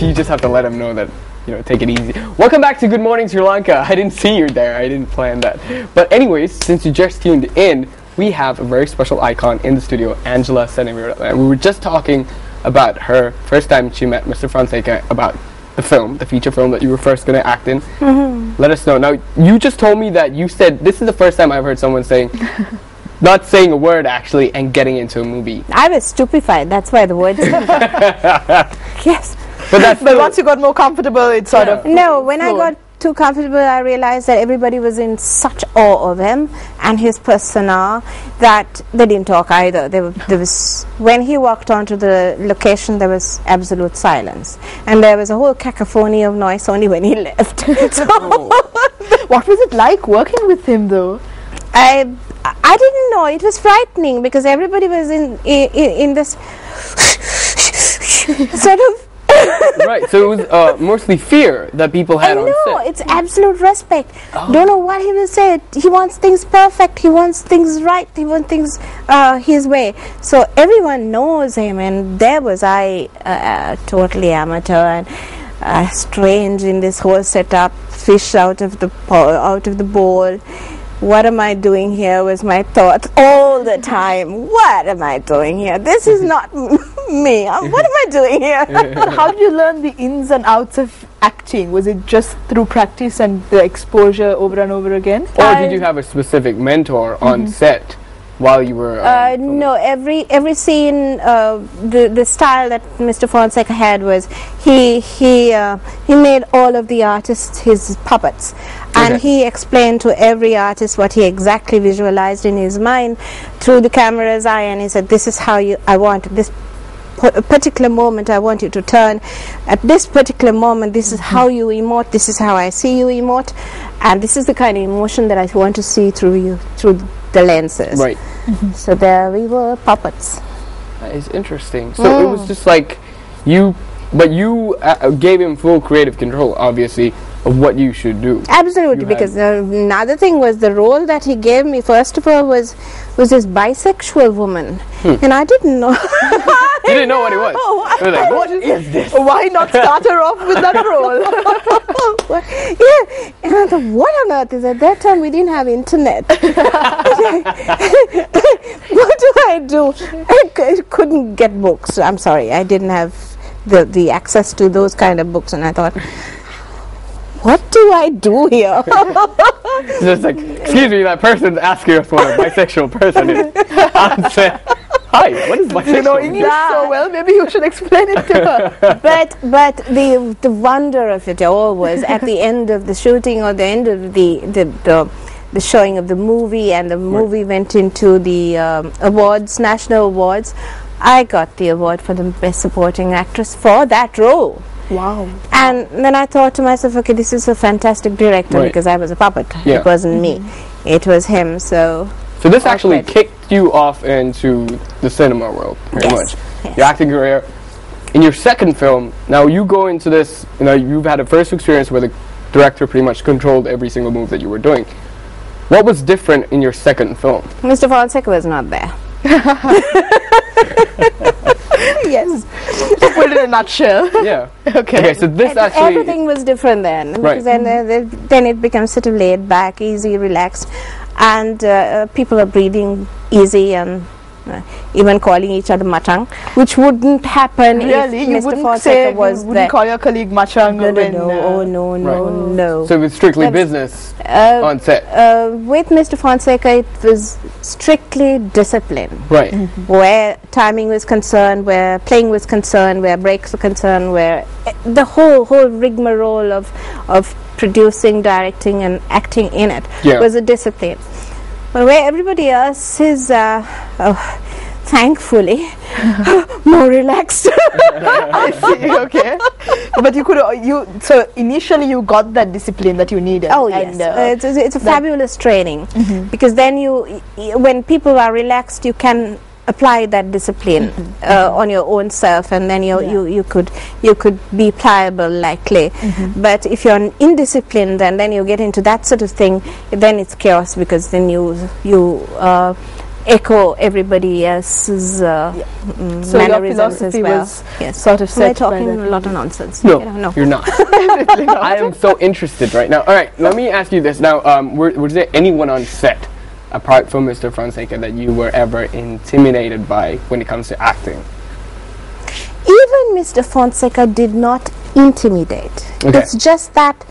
you just have to let them know that, you know, take it easy. Welcome back to Good Morning Sri Lanka. I didn't see you there. I didn't plan that. But anyways, since you just tuned in, we have a very special icon in the studio, Angela Seneviratne. We were just talking about her first time she met Mr. Fonseca about the film, the feature film that you were first going to act in. Let us know. Now, you just told me that you said, this is the first time I've heard someone saying, not saying a word actually, and getting into a movie. I was stupefied. That's why the words. Yes. But once you got more comfortable, it sort of. No, when I got too comfortable, I realized that everybody was in such awe of him and his persona that they didn't talk either. There was when he walked onto the location, there was absolute silence, and there was a whole cacophony of noise only when he left. So, what was it like working with him, though? I didn't know. It was frightening because everybody was in this sort of. Right, so it was mostly fear that people had on set. No, it's absolute respect. Don't know what he will say. He wants things perfect. He wants things right. He wants things his way. So everyone knows him, and there was I, totally amateur and strange in this whole setup. Fish out of the bowl. What am I doing here was my thoughts all the time. What am I doing here? This is not me. What am I doing here? But how did you learn the ins and outs of acting? Was it just through practice and the exposure over and over again? Or did you have a specific mentor on set while you were no, every scene, the style that Mr. Fonseca had was he made all of the artists his puppets, and he explained to every artist what he exactly visualized in his mind through the camera's eye, and he said, this is how I want this particular moment. I want you to turn at this particular moment. This is how you emote. This is how I see you emote, and this is the kind of emotion that I want to see through you, through the lenses. Right. So there we were, puppets. That is interesting. So it was just like you gave him full creative control, obviously, of what you should do. Absolutely, because another thing was the role that he gave me, first of all, was this bisexual woman. And I didn't know. You didn't know what it was. You were like, what is this? Why not start her off with that role? Yeah, and I thought, what on earth is at that time we didn't have internet. What do I do? I couldn't get books. I'm sorry, I didn't have the access to those kind of books, and I thought, what do I do here? Just like, excuse me, that person asking us what a bisexual person is. I'm saying, hi, what is bisexual? You know English so well, maybe you should explain it to her. But the wonder of it all was at the end of the shooting, or the end of the showing of the movie, and the movie went into the awards, national awards. I got the award for the best supporting actress for that role. Wow. And then I thought to myself, okay, this is a fantastic director, because I was a puppet. Yeah. It wasn't me. It was him. So this actually kicked you off into the cinema world, pretty much. Yes. Your acting career. In your second film, now you go into this, you know, you've had a first experience where the director pretty much controlled every single move that you were doing. What was different in your second film? Mr. Fonseca was not there. Yes. To put it in a nutshell. Yeah. Okay, so this actually... Everything was different then. Because then it becomes sort of laid back, easy, relaxed. And people are breathing easy and even calling each other Machang, which wouldn't happen really? if You Mr. wouldn't Fonseca was you wouldn't call your colleague Machang? No. So it was strictly business on set? With Mr. Fonseca, it was strictly discipline. Right. Where timing was concerned, where playing was concerned, where breaks were concerned, where the whole rigmarole of producing, directing and acting in it was a discipline. But where everybody else is, thankfully, more relaxed. I see. Okay, but so initially you got that discipline that you needed. Oh yes, it's a fabulous training, because then when people are relaxed, you can apply that discipline on your own self, and then you could be pliable like clay. But if you're indisciplined, then you get into that sort of thing, then it's chaos, because then you echo everybody else's So your mannerisms as philosophy well. was Yes. sort of Am I set by talking that. a lot of nonsense? No, You know, no. you're not. I am so interested right now. All right, let me ask you this now. Was there anyone on set, apart from Mr. Fonseca, that you were ever intimidated by when it comes to acting? Even Mr. Fonseca did not intimidate. Okay. It's just that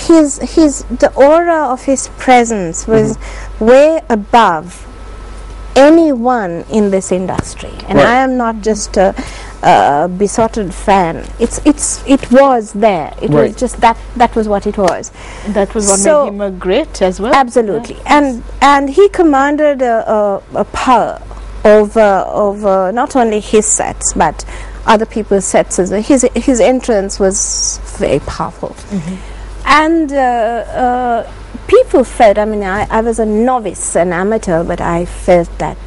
the aura of his presence was way above anyone in this industry, and Right. I am not just a besotted fan. It was there. It Right. was just that was what it was. That was what So- made him a great as well. Absolutely, and he commanded a power over not only his sets but other people's sets as well. His entrance was very powerful, and people felt. I mean, I was a novice, an amateur, but I felt that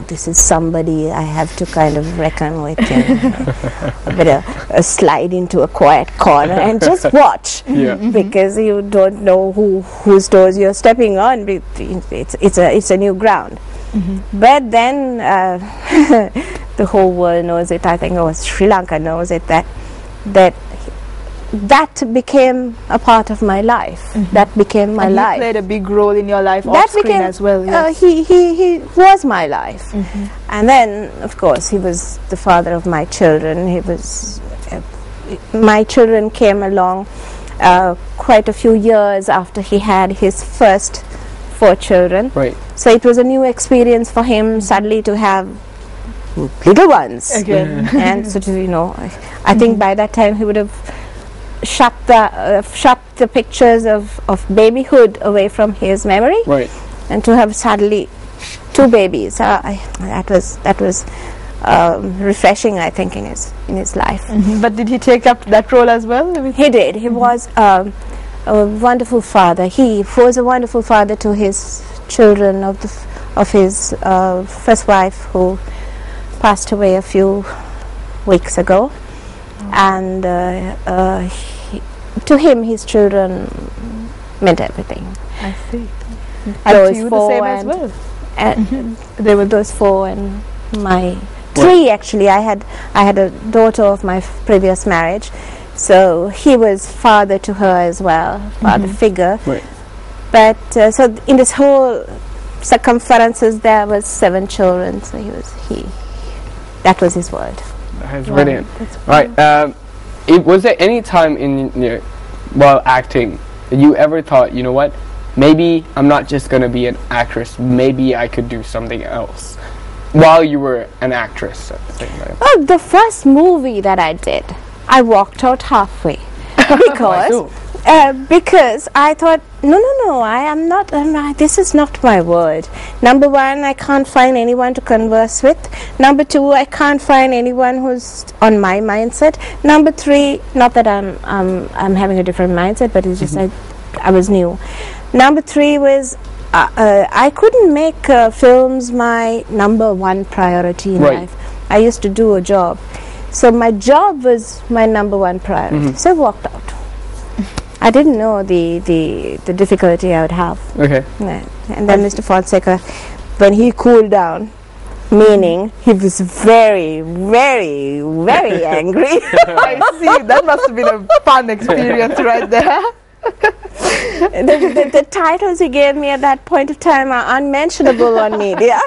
this is somebody I have to kind of reckon with. A bit of slide into a quiet corner and just watch. Yeah. Because you don't know whose toes you're stepping on. It's a new ground. But then the whole world knows it. I think Sri Lanka knows it, that became a part of my life. That became my And life. he played a big role in your life That off screen became as well. Yes. he was my life. And then of course he was the father of my children. He was my children came along quite a few years after he had his first 4 children. Right. So it was a new experience for him suddenly to have little ones. Again. And sort of, I think by that time he would have shut the pictures of babyhood away from his memory. Right. And to have suddenly 2 babies, that was refreshing, I think, in his life. But did he take up that role as well? He did. He was a wonderful father. He was a wonderful father to his children of his first wife, who passed away a few weeks ago. And to him, his children meant everything. I see. And Those to you the 4 same as and well. and they were those 4 and my 3 actually. I had a daughter of my previous marriage, so he was father to her as well, father figure. Right. But so in this whole circumferences there was 7 children, so that was his word. That's brilliant. Right. Was there any time while acting that you ever thought, you know what, maybe I'm not just going to be an actress, maybe I could do something else while you were an actress at the same time? Well, the first movie that I did, I walked out halfway because I thought, no, I am not. This is not my word. Number 1, I can't find anyone to converse with. Number 2, I can't find anyone who's on my mindset. Number 3, not that I'm having a different mindset, but it's just I was new. Number 3 was I couldn't make films my number 1 priority in life. I used to do a job, so my job was my number 1 priority. So I walked out. I didn't know the difficulty I would have. Okay. Yeah. And then Mr. Fonseca, when he cooled down, meaning he was very, very, very angry. I see. That must have been a fun experience right there. The titles he gave me at that point of time are unmentionable on media.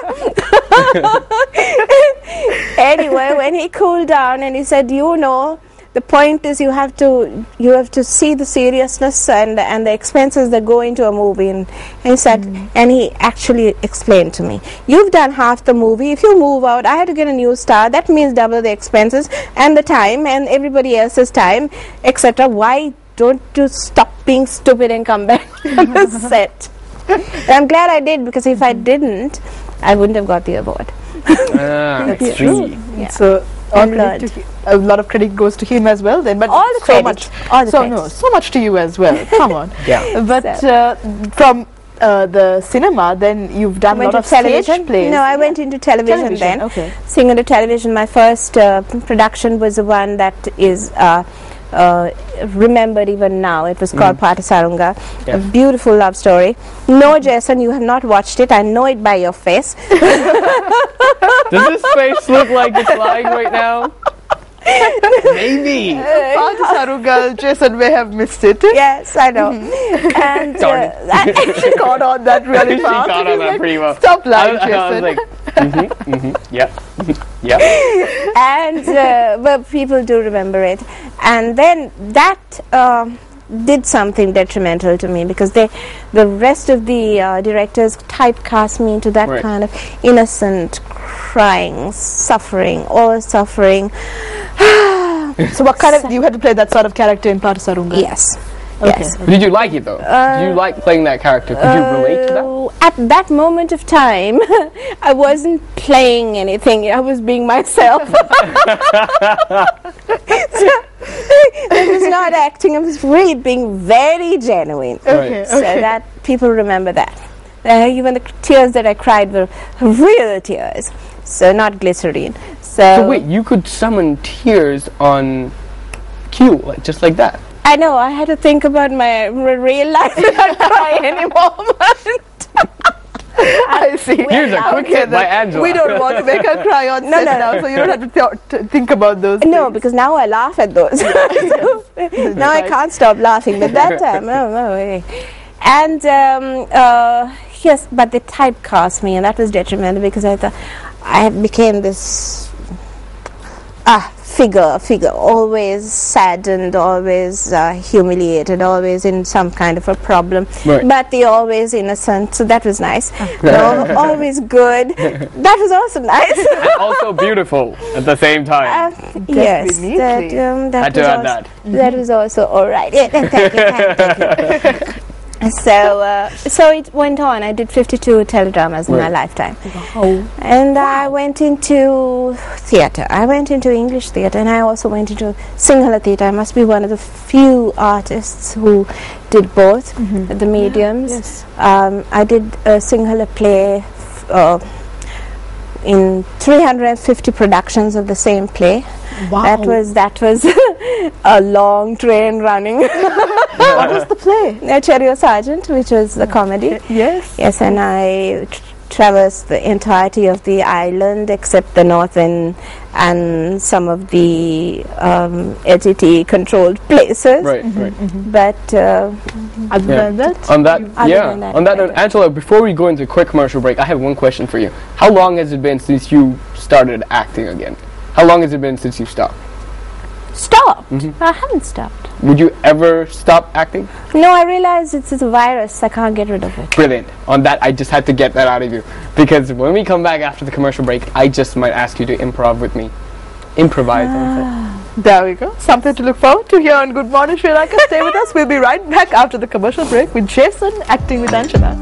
Anyway, when he cooled down and he said, the point is you have to see the seriousness and the expenses that go into a movie, and he said, and he actually explained to me, you've done half the movie. If you move out, I had to get a new star. That means double the expenses and the time and everybody else's time, etc. Why don't you stop being stupid and come back on the set? And I'm glad I did, because if I didn't, I wouldn't have got the award. That's true. Yeah. So a lot of credit goes to him as well then, but All the credit. so much to you as well. Come on. Yeah. But from the cinema, then you've done a lot of stage plays. No, I went into television then. Okay. Singing to television. My first production was the one that is remembered even now. It was called Patasarunga, Yeah. a beautiful love story. No, Jason, you have not watched it. I know it by your face. Does this face look like it's lying right now? Maybe. Sarugal, Jason may have missed it. Yes, I know. And Darn it. She caught on that really She fast. caught on that Like, pretty well. Stop lying, I was Jason. like, yeah, yeah. and but people do remember it, and then that did something detrimental to me, because the rest of the directors typecast me into that Right. kind of innocent, crying, suffering, all suffering. So what kind of, you had to play that sort of character in Patasarunga? Yes. Okay. Yes. Did you like it though? Did you like playing that character? Could you relate to that? At that moment of time, I wasn't playing anything. I was being myself. It was not acting. I was really being very genuine. Okay. So that people remember that. Even the tears that I cried were real tears. So not glycerine. So wait, you could summon tears on cue, like just like that. I know, I had to think about my real life and not cry anymore. I see. Here's a quick tip by Angela. We don't want to make her cry on set now, so you don't have to think about those No, things. because now I laugh at those. Now I can't stop laughing, but that time, no way. And yes, but they typecast me, and that was detrimental, because I thought I became this figure, always saddened, always humiliated, always in some kind of a problem, Right. but the always innocent, so that was nice. Always good, that was also nice. And also beautiful at the same time. Yes, Definitely. that Had to was add also, that. that was also all right. Yeah, thank you. So it went on. I did 52 teledramas in my Right. lifetime. And I went into theatre. I went into English theatre, and I also went into Sinhala theatre. I must be one of the few artists who did both, the mediums. Yes. I did a Sinhala play in 350 productions of the same play. Wow. That was a long train running. What was the play? Cherio Sergeant, which was the comedy. Yes. Yes, and I traversed the entirety of the island except the north end and some of the LTT controlled places. Right, right. But Other than that, On that, than that, on that note, Angela, before we go into a quick commercial break, I have one question for you. How long has it been since you started acting again? How long has it been since you stopped? stopped. I haven't stopped. Would you ever stop acting? No, I realize it's a virus. I can't get rid of it. Brilliant. On that, I just had to get that out of you. Because when we come back after the commercial break, I just might ask you to improv with me. Improvise on set. there we go. Something to look forward to here on Good Morning Sri Lanka. Stay with us. We'll be right back after the commercial break with Jason acting with Angela.